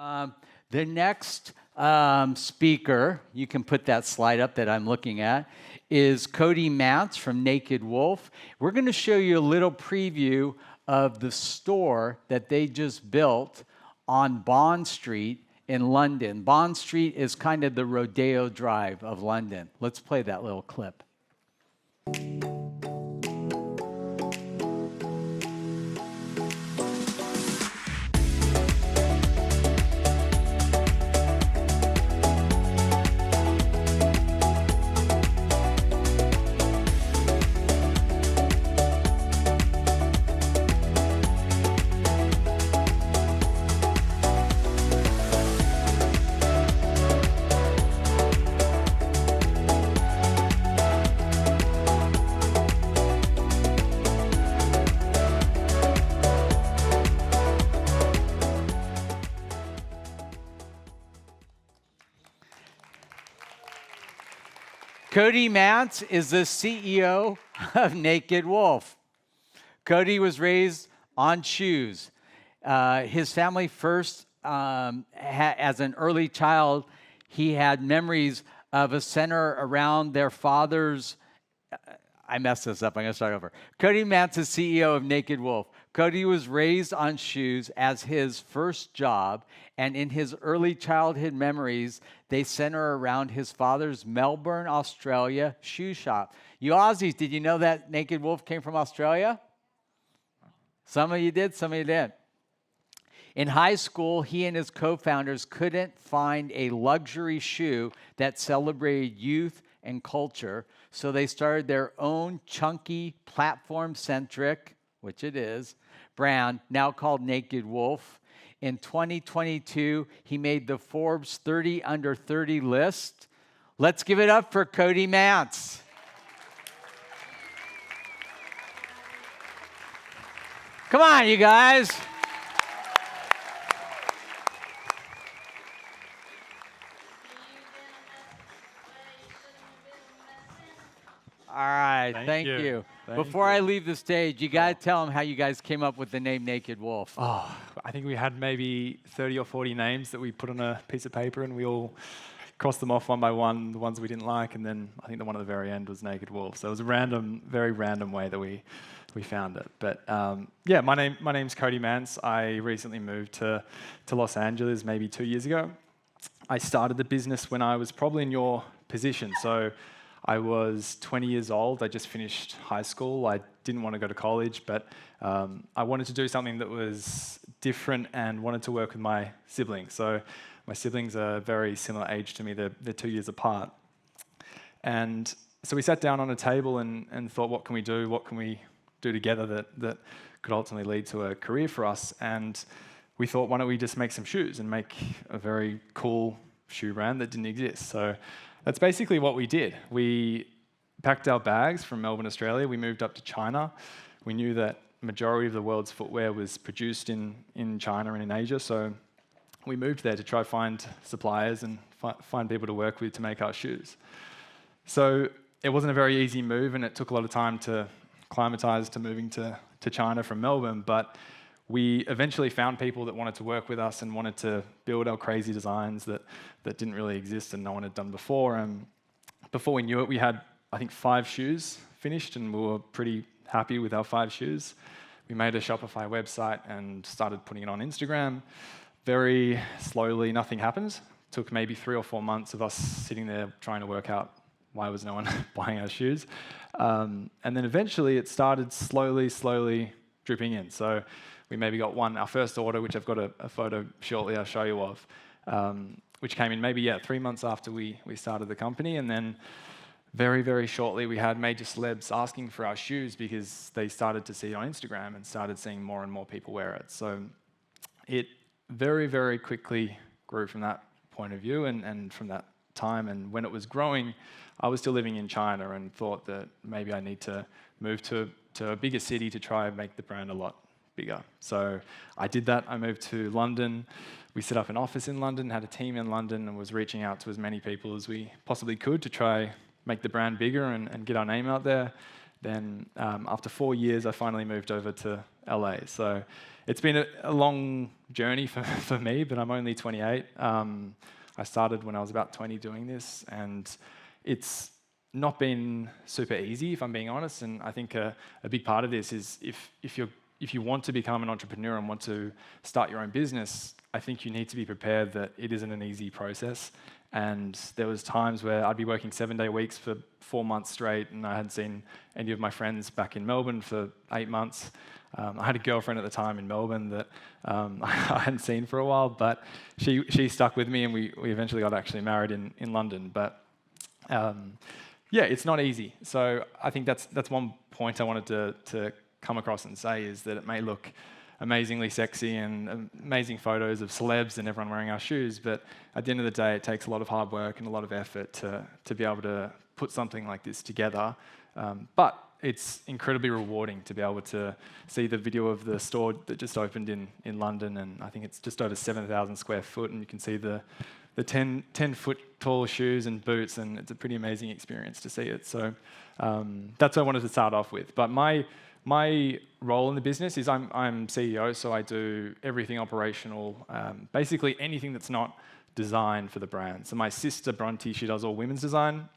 Um, the next speaker, you can put that slide up that I'm looking at, is Cody Mance from Naked Wolfe. We're going to show you a little preview of the store that they just built on Bond Street in London. Bond Street is kind of the Rodeo Drive of London. Let's play that little clip. Cody Mance is the CEO of Naked Wolfe. Cody was raised on shoes. His family first, as an early child, he had memories of a center around their father's. I messed this up. I'm going to start over. Cody Mance is CEO of Naked Wolfe. Cody was raised on shoes as his first job, and in his early childhood memories, they center around his father's Melbourne, Australia shoe shop. You Aussies, did you know that Naked Wolfe came from Australia? Some of you did, some of you didn't. In high school, he and his co-founders couldn't find a luxury shoe that celebrated youth and culture, so they started their own chunky, platform-centric, which it is, brand, now called Naked Wolfe. In 2022, he made the Forbes 30 Under 30 list. Let's give it up for Cody Mance. Come on, you guys. All right, thank you. Before I leave the stage, you got to tell them how you guys came up with the name Naked Wolfe. Oh, I think we had maybe 30 or 40 names that we put on a piece of paper, and we all crossed them off one by one, the ones we didn't like, and then I think the one at the very end was Naked Wolfe. So it was a random, very random way that we found it. But yeah, my name's Cody Mance. I recently moved to Los Angeles maybe 2 years ago. I started the business when I was probably in your position. So I was 20 years old. I just finished high school. I didn't want to go to college, but I wanted to do something that was different and wanted to work with my siblings. So my siblings are very similar age to me. They're 2 years apart. And so we sat down on a table and thought, what can we do? What can we do together that could ultimately lead to a career for us? And we thought, why don't we just make some shoes and make a very cool shoe brand that didn't exist? So that's basically what we did. We packed our bags from Melbourne, Australia. We moved up to China. We knew that the majority of the world's footwear was produced in China and in Asia, so we moved there to try find suppliers and find people to work with to make our shoes. So it wasn't a very easy move, and it took a lot of time to acclimatize to moving to China from Melbourne, but we eventually found people that wanted to work with us and wanted to build our crazy designs that didn't really exist and no one had done before. And before we knew it, we had, I think, 5 shoes finished, and we were pretty happy with our 5 shoes. We made a Shopify website and started putting it on Instagram. Very slowly, nothing happened. Took maybe 3 or 4 months of us sitting there trying to work out why was no one buying our shoes. And then eventually it started slowly dripping in. So we maybe got our first order, which I've got a photo shortly I'll show you of, which came in maybe 3 months after we started the company. And then very shortly we had major celebs asking for our shoes because they started to see it on Instagram and started seeing more and more people wear it. So it very quickly grew from that point of view and from that time. And when it was growing, I was still living in China and thought that maybe I need to move to a bigger city to try and make the brand a lot bigger. So I did that. I moved to London. We set up an office in London, had a team in London, and was reaching out to as many people as we possibly could to try make the brand bigger and get our name out there. Then after 4 years, I finally moved over to LA. So it's been a long journey for me, but I'm only 28. I started when I was about 20 doing this, and it's not been super easy, if I'm being honest. And I think a big part of this is if you want to become an entrepreneur and want to start your own business, I think you need to be prepared that it isn't an easy process. And there was times where I'd be working 7-day weeks for 4 months straight, and I hadn't seen any of my friends back in Melbourne for 8 months. I had a girlfriend at the time in Melbourne that I hadn't seen for a while, but she stuck with me, and we eventually got actually married in London. But yeah, it's not easy. So I think that's one point I wanted to come across and say, is that it may look amazingly sexy and amazing photos of celebs and everyone wearing our shoes, but at the end of the day, it takes a lot of hard work and a lot of effort to be able to put something like this together. But it's incredibly rewarding to be able to see the video of the store that just opened in London, and I think it's just over 7,000 square foot, and you can see the 10-foot tall shoes and boots, and it's a pretty amazing experience to see it. So that's what I wanted to start off with. But my role in the business is I'm CEO, so I do everything operational, basically anything that's not design for the brand. So my sister Bronte, she does all women's design.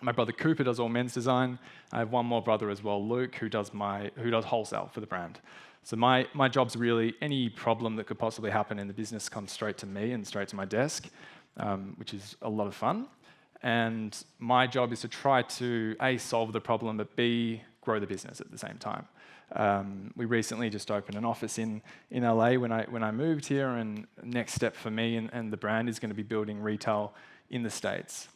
My brother Cooper does all men's design. I have one more brother as well, Luke, who does wholesale for the brand. So my job's really any problem that could possibly happen in the business comes straight to me and straight to my desk, which is a lot of fun. And my job is to try to A, solve the problem, but B, grow the business at the same time. We recently just opened an office in LA when I moved here, and next step for me and the brand is going to be building retail in the States.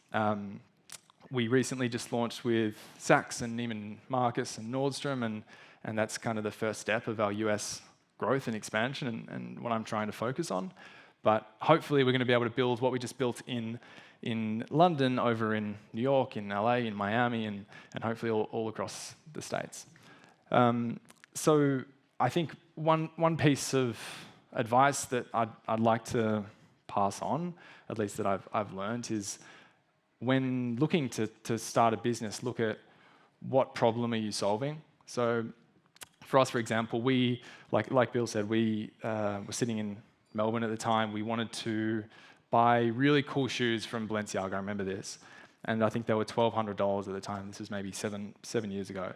We recently just launched with Saks and Neiman Marcus and Nordstrom, and that's kind of the first step of our US growth and expansion and what I'm trying to focus on. But hopefully we're going to be able to build what we just built in London, over in New York, in LA, in Miami, and hopefully all across the States. So I think one piece of advice that I'd like to pass on, at least that I've learned, is when looking to start a business, look at what problem are you solving. So for us, for example, we, like Bill said, we were sitting in Melbourne at the time. We wanted to buy really cool shoes from Balenciaga. I remember this. And I think they were $1,200 at the time. This was maybe seven years ago.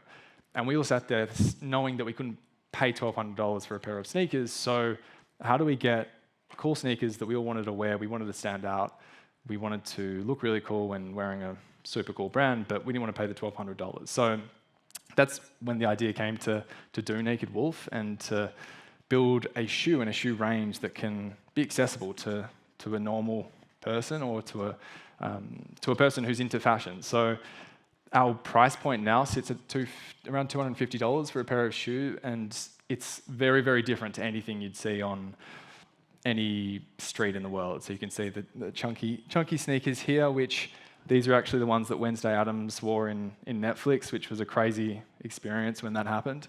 And we all sat there knowing that we couldn't pay $1,200 for a pair of sneakers. So how do we get cool sneakers that we all wanted to wear? We wanted to stand out. We wanted to look really cool when wearing a super cool brand, but we didn't want to pay the $1,200. So that's when the idea came to do Naked Wolfe and to build a shoe and a shoe range that can be accessible to a normal person or to a person who's into fashion. So our price point now sits at around $250 for a pair of shoes, and it's very, very different to anything you'd see on any street in the world. So you can see the chunky sneakers here, which these are actually the ones that Wednesday Addams wore in Netflix, which was a crazy experience when that happened.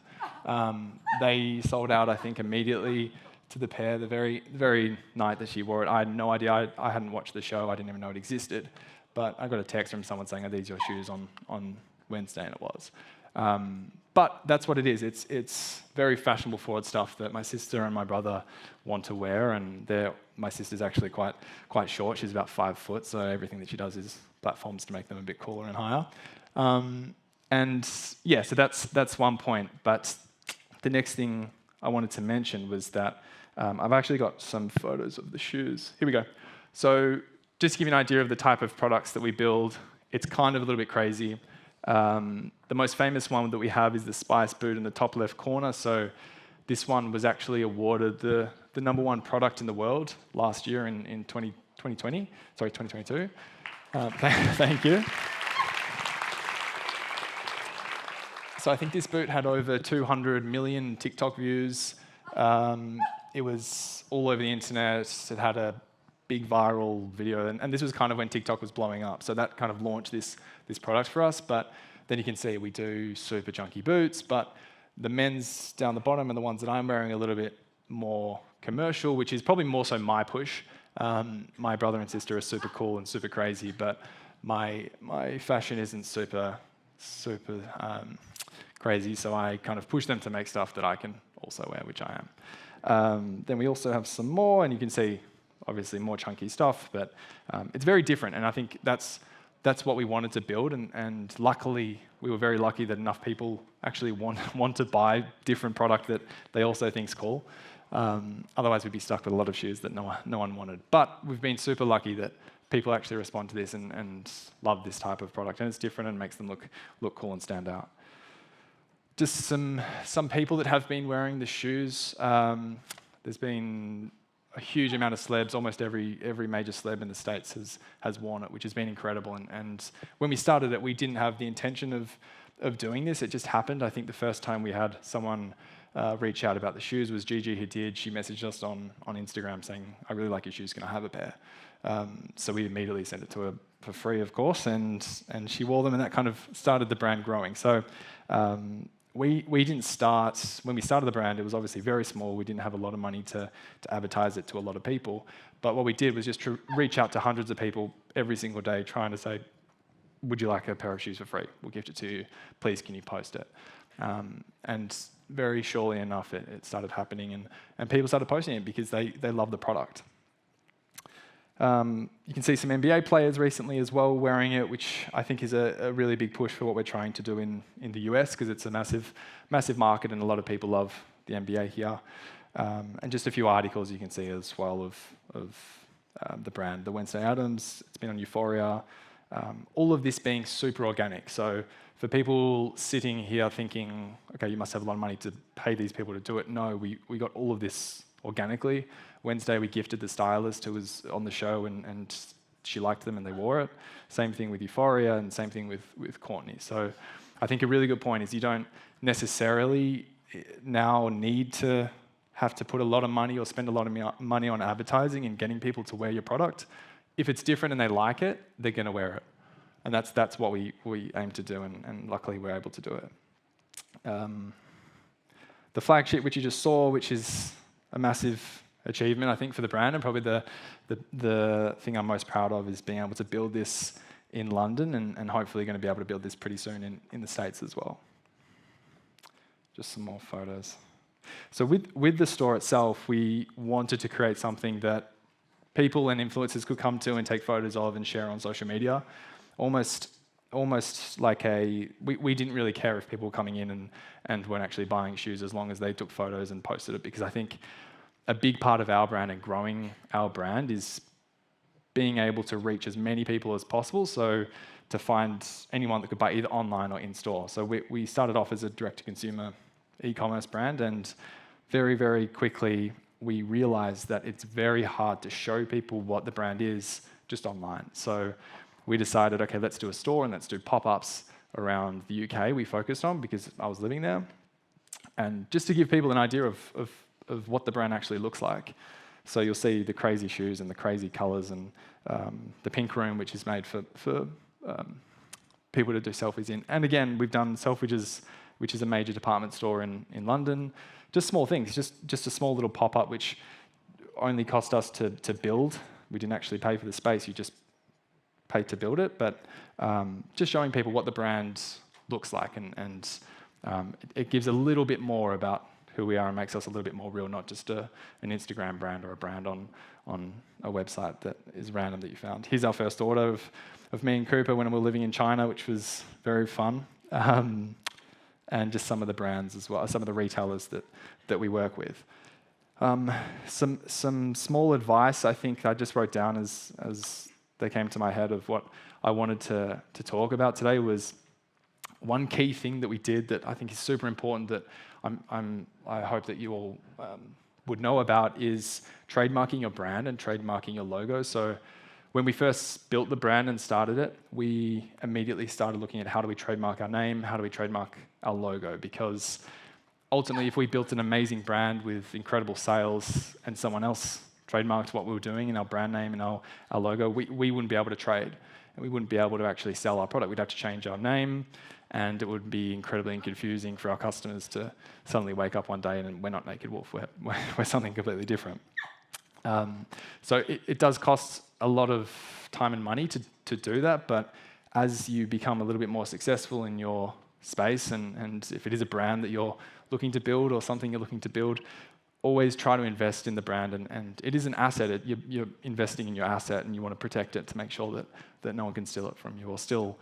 They sold out, I think, immediately to the pair the very night that she wore it. I had no idea. I hadn't watched the show. I didn't even know it existed. But I got a text from someone saying, "Are these your shoes on Wednesday?" And it was. But that's what it is. It's very fashionable forward stuff that my sister and my brother want to wear, and my sister's actually quite short. She's about 5 foot, so everything that she does is platforms to make them a bit cooler and higher. And yeah, so that's one point. But the next thing I wanted to mention was that I've actually got some photos of the shoes. Here we go. So just to give you an idea of the type of products that we build, it's kind of a little bit crazy. The most famous one that we have is the Spice boot in the top left corner. So this one was actually awarded the #1 product in the world last year in 2022. Thank you. So I think this boot had over 200 million TikTok views. It was all over the internet. It had a big viral video, and this was kind of when TikTok was blowing up. So that kind of launched this product for us. But then you can see we do super chunky boots, but the men's down the bottom and the ones that I'm wearing are a little bit more commercial, which is probably more so my push. My brother and sister are super cool and super crazy, but my fashion isn't super crazy, so I kind of push them to make stuff that I can also wear, which I am. Then we also have some more, and you can see obviously more chunky stuff, but it's very different, and I think that's what we wanted to build, and luckily we were very lucky that enough people actually want to buy different product that they also think's cool. Otherwise we'd be stuck with a lot of shoes that no one wanted. But we've been super lucky that people actually respond to this and love this type of product, and it's different and makes them look cool and stand out. Just some people that have been wearing the shoes. There's been a huge amount of celebs. Almost every major celeb in the States has worn it, which has been incredible. And when we started it, we didn't have the intention of doing this. It just happened. I think the first time we had someone reach out about the shoes was Gigi Hadid. She messaged us on Instagram saying, "I really like your shoes. Can I have a pair?" So we immediately sent it to her for free, of course, and she wore them, and that kind of started the brand growing. So we didn't start, when we started the brand, it was obviously very small. We didn't have a lot of money to advertise it to a lot of people. But what we did was just to reach out to hundreds of people every single day trying to say, "Would you like a pair of shoes for free? We'll gift it to you. Please, can you post it?" And very surely enough, it started happening, and people started posting it because they love the product. You can see some NBA players recently as well wearing it, which I think is a really big push for what we're trying to do in the US, because it's a massive market and a lot of people love the NBA here. And just a few articles you can see as well of the brand. The Wednesday Addams, it's been on Euphoria. All of this being super organic. So for people sitting here thinking, okay, you must have a lot of money to pay these people to do it. No, we got all of this organically. Wednesday, we gifted the stylist who was on the show, and she liked them and they wore it. Same thing with Euphoria, and same thing with Courtney. So I think a really good point is you don't necessarily now need to have to put a lot of money or spend a lot of money on advertising and getting people to wear your product. If it's different and they like it, they're going to wear it. And that's what we aim to do, and luckily we're able to do it. The flagship, which you just saw, which is a massive achievement, I think, for the brand, and probably the thing I'm most proud of is being able to build this in London, and hopefully going to be able to build this pretty soon in the States as well. Just some more photos. So with the store itself, we wanted to create something that people and influencers could come to and take photos of and share on social media. Almost like we didn't really care if people were coming in and weren't actually buying shoes, as long as they took photos and posted it, because I think a big part of our brand and growing our brand is being able to reach as many people as possible, so to find anyone that could buy either online or in-store. So we started off as a direct-to-consumer e-commerce brand, and very, very quickly we realized that it's very hard to show people what the brand is just online. So we decided, okay, let's do a store and let's do pop-ups around the UK we focused on because I was living there. And just to give people an idea of what the brand actually looks like. So you'll see the crazy shoes and the crazy colors, and the pink room, which is made for people to do selfies in. And again, we've done Selfridges, which is a major department store in London. Just small things, just a small little pop-up, which only cost us to build. We didn't actually pay for the space, you just paid to build it. But just showing people what the brand looks like, and it gives a little bit more about who we are and makes us a little bit more real, not just an Instagram brand or a brand on a website that is random that you found. Here's our first order of me and Cooper when we were living in China, which was very fun. And just some of the brands as well, some of the retailers that we work with. Some small advice I think I just wrote down as they came to my head of what I wanted to talk about today was one key thing that we did that I think is super important that I hope that you all would know about is trademarking your brand and trademarking your logo. So when we first built the brand and started it, we immediately started looking at how do we trademark our name, how do we trademark our logo, because ultimately if we built an amazing brand with incredible sales and someone else trademarked what we were doing in our brand name and our logo, we wouldn't be able to trade, and we wouldn't be able to actually sell our product. We'd have to change our name, and it would be incredibly confusing for our customers to suddenly wake up one day and we're not Naked Wolfe, we're something completely different. So it does cost a lot of time and money to do that, but as you become a little bit more successful in your space, and if it is a brand that you're looking to build or something you're looking to build, always try to invest in the brand, and it is an asset. You're investing in your asset, and you want to protect it to make sure that no one can steal it from you or steal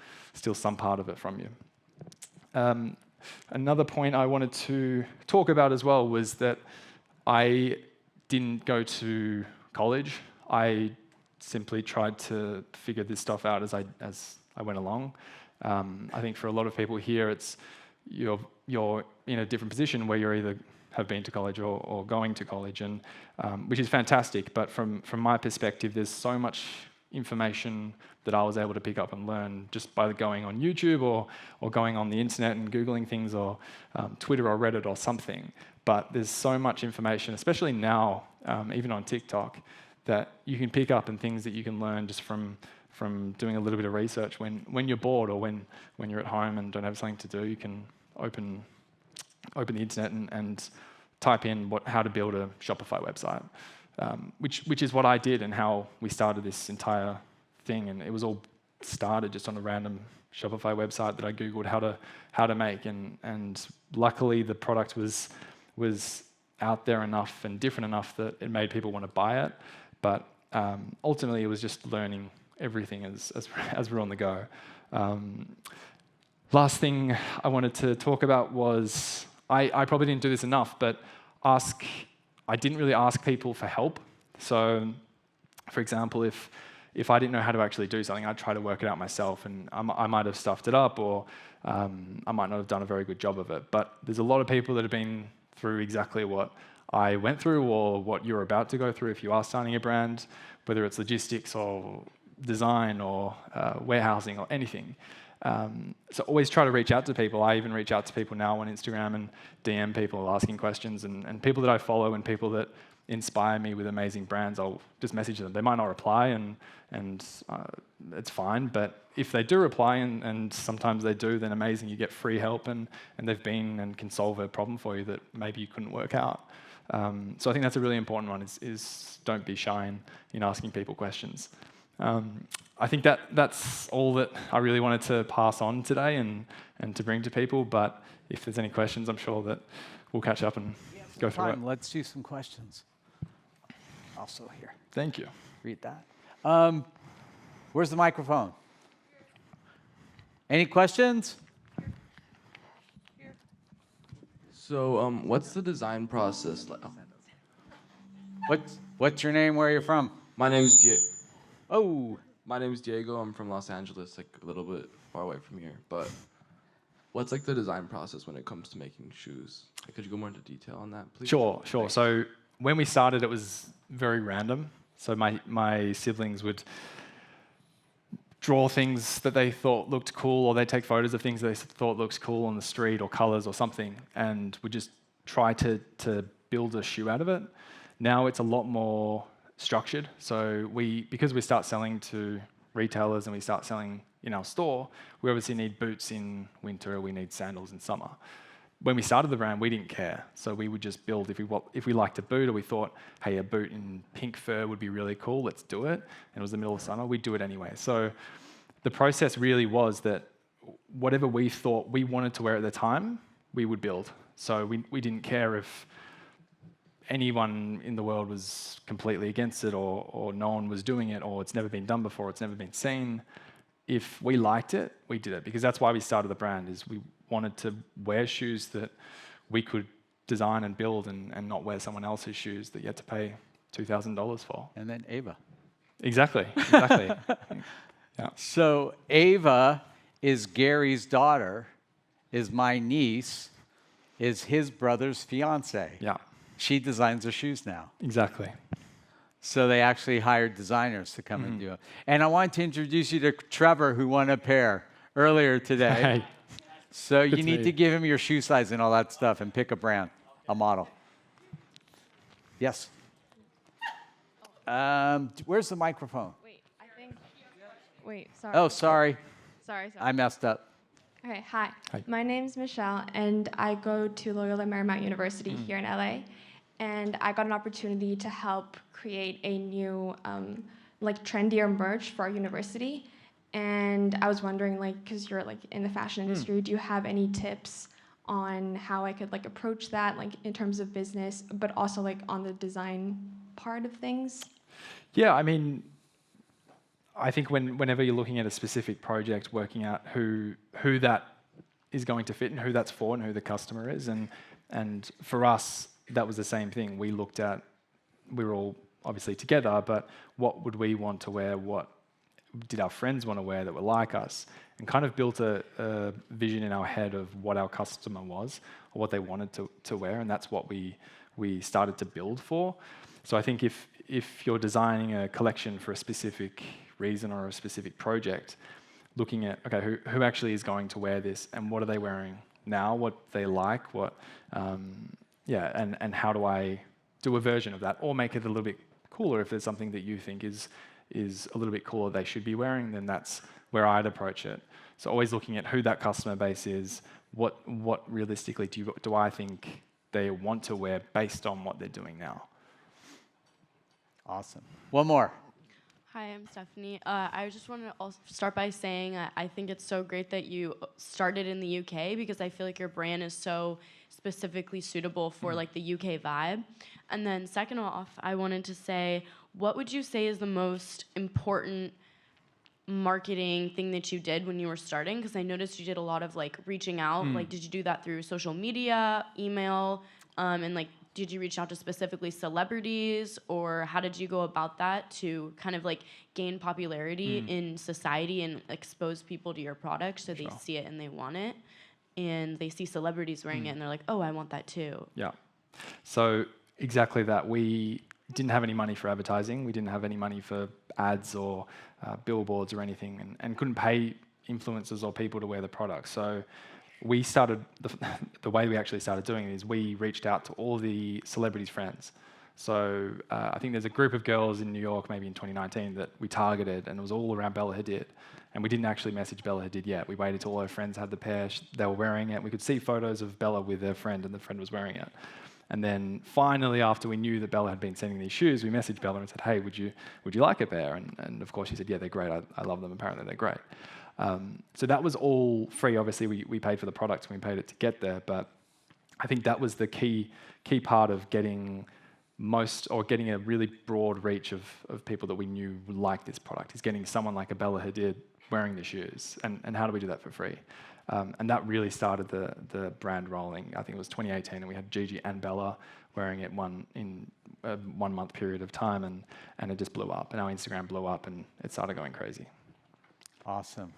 some part of it from you. Another point I wanted to talk about as well was that I didn't go to college. I simply tried to figure this stuff out as I went along. I think for a lot of people here, it's you're in a different position where you're either have been to college or going to college, and which is fantastic. But from my perspective, there's so much information that I was able to pick up and learn just by going on YouTube or going on the internet and Googling things, or Twitter or Reddit or something. But there's so much information, especially now, even on TikTok, that you can pick up and things that you can learn just from doing a little bit of research. When you're bored or when you're at home and don't have something to do, you can open the internet and type in how to build a Shopify website, which is what I did and how we started this entire thing. And it was all started just on a random Shopify website that I Googled how to make, and luckily the product was out there enough and different enough that it made people want to buy it. But ultimately, it was just learning everything as we're on the go. Last thing I wanted to talk about was I probably didn't do this enough, but I didn't really ask people for help. So, for example, if I didn't know how to actually do something, I'd try to work it out myself, and I might have stuffed it up, or I might not have done a very good job of it. But there's a lot of people that have been through exactly what I went through, or what you're about to go through if you are starting a brand, whether it's logistics or design or warehousing or anything. So always try to reach out to people. I even reach out to people now on Instagram and DM people asking questions, and people that I follow and people that inspire me with amazing brands, I'll just message them. They might not reply, and it's fine, but if they do reply, and sometimes they do, then amazing, you get free help, and they've been and can solve a problem for you that maybe you couldn't work out. So I think that's a really important one, is don't be shy in asking people questions. I think that's all that I really wanted to pass on today and to bring to people, but if there's any questions, I'm sure that we'll catch up and go through it. Let's do some questions. Also here. Thank you. Read that. Where's the microphone? Any questions? So, what's the design process like? What's your name? Where are you from? My name's Diego. I'm from Los Angeles, like a little bit far away from here. But what's like the design process when it comes to making shoes? Could you go more into detail on that, please? Sure. So when we started, it was very random. So my siblings would draw things that they thought looked cool, or they'd take photos of things they thought looked cool on the street or colors or something, and would just try to build a shoe out of it. Now it's a lot more structured. So because we start selling to retailers and we start selling in our store, we obviously need boots in winter, or we need sandals in summer. When we started the brand, we didn't care. So we would just build, if we liked a boot, or we thought, hey, a boot in pink fur would be really cool, let's do it. And it was the middle of summer, we'd do it anyway. So the process really was that whatever we thought we wanted to wear at the time, we would build. So we didn't care if anyone in the world was completely against it, or no one was doing it, or it's never been done before, it's never been seen. If we liked it, we did it, because that's why we started the brand, is we wanted to wear shoes that we could design and build, and not wear someone else's shoes that you had to pay $2,000 for. And then Ava. Exactly. Yeah. So Ava is Gary's daughter, is my niece, is his brother's fiance. Yeah. She designs their shoes now. Exactly. So they actually hired designers to come and do it. And I want to introduce you to Trevor, who won a pair earlier today. Hey. So you need to give him your shoe size and all that stuff, and pick a brand, a model. Yes. Where's the microphone? Wait, sorry. Oh, sorry. Sorry. I messed up. Okay, hi. Hi. My name's Michelle, and I go to Loyola Marymount University here in LA. And I got an opportunity to help create a new, trendier merch for our university. And I was wondering, like, because you're like in the fashion industry, do you have any tips on how I could like approach that, like in terms of business, but also like on the design part of things? Yeah, I mean, I think whenever you're looking at a specific project, working out who that is going to fit and who that's for and who the customer is, and for us, that was the same thing. We were all obviously together, but what would we want to wear? What did our friends want to wear that were like us? And kind of built a vision in our head of what our customer was or what they wanted to wear, and that's what we started to build for. So I think if you're designing a collection for a specific reason or a specific project, looking at, okay, who actually is going to wear this and what are they wearing now, what they like, and how do I do a version of that or make it a little bit cooler if there's something that you think is a little bit cooler they should be wearing, then that's where I'd approach it. So always looking at who that customer base is, what realistically do I think they want to wear based on what they're doing now. Awesome. One more. Hi, I'm Stephanie. I just want to also start by saying I think it's so great that you started in the UK because I feel like your brand is so specifically suitable for like the UK vibe. And then second off, I wanted to say, what would you say is the most important marketing thing that you did when you were starting? Because I noticed you did a lot of like reaching out. Like, did you do that through social media, email, and like, did you reach out to specifically celebrities, or how did you go about that to kind of like gain popularity in society and expose people to your product so they see it and they want it, and they see celebrities wearing it and they're like, oh, I want that too? Yeah. So exactly that. We didn't have any money for advertising. We didn't have any money for ads or billboards or anything, and couldn't pay influencers or people to wear the product. So we started, the way we actually started doing it is we reached out to all the celebrities' friends. So I think there's a group of girls in New York, maybe in 2019, that we targeted, and it was all around Bella Hadid. And we didn't actually message Bella Hadid yet. We waited till all her friends had the pair, they were wearing it. We could see photos of Bella with their friend, and the friend was wearing it. And then finally, after we knew that Bella had been sending these shoes, we messaged Bella and said, hey, would you like a pair? And of course she said, yeah, they're great. I love them. Apparently they're great. So that was all free. Obviously, we paid for the products and we paid it to get there. But I think that was the key part of getting a really broad reach of people that we knew would like this product, is getting someone like a Bella Hadid wearing the shoes. And how do we do that for free? And that really started the brand rolling. I think it was 2018, and we had Gigi and Bella wearing it in a 1 month period of time, and it just blew up. And our Instagram blew up, and it started going crazy. Awesome.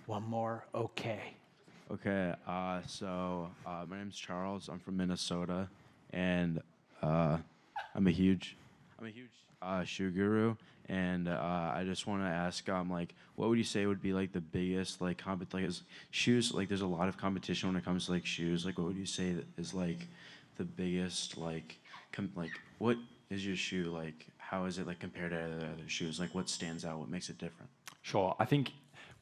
One more. Okay. Okay, so my name's Charles. I'm from Minnesota, and I'm a huge shoe guru. And I just want to ask, like, what would you say would be like the biggest like shoes? Like, there's a lot of competition when it comes to like shoes. Like, what would you say that is like the biggest like what is your shoe like? How is it like compared to other shoes? Like, what stands out? What makes it different? Sure. I think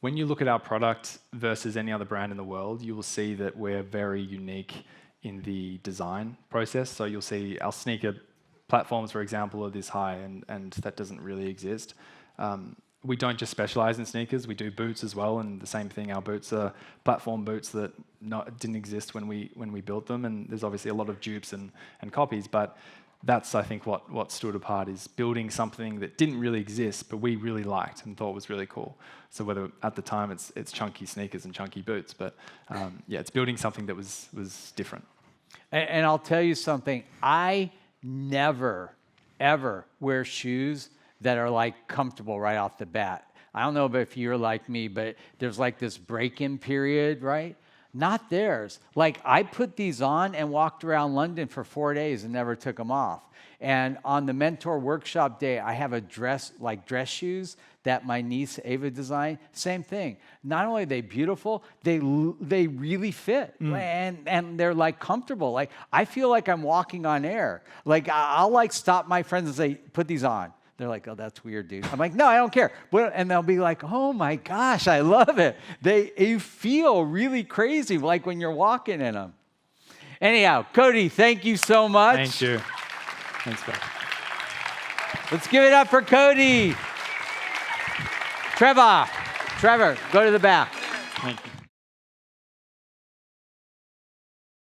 when you look at our product versus any other brand in the world, you will see that we're very unique in the design process. So you'll see our sneaker platforms, for example, are this high, and that doesn't really exist. We don't just specialize in sneakers, we do boots as well, and the same thing, our boots are platform boots that didn't exist when we built them, and there's obviously a lot of dupes and copies, but that's, I think, what stood apart, is building something that didn't really exist, but we really liked and thought was really cool. So whether at the time it's chunky sneakers and chunky boots, but it's building something that was different. And I'll tell you something, I never, ever wear shoes that are like comfortable right off the bat. I don't know if you're like me, but there's like this break-in period, right? Not theirs. Like, I put these on and walked around London for 4 days and never took them off. And on the mentor workshop day, I have a dress shoes that my niece Ava designed. Same thing. Not only are they beautiful, they really fit, and they're like comfortable. Like, I feel like I'm walking on air. Like, I'll like stop my friends and say, "Put these on." They're like, "Oh, that's weird, dude." I'm like, "No, I don't care." And they'll be like, "Oh my gosh, I love it." You feel really crazy, like when you're walking in them. Anyhow, Cody, thank you so much. Thank you. Thanks, guys. Let's give it up for Cody. Trevor. Trevor, go to the back. Thank you.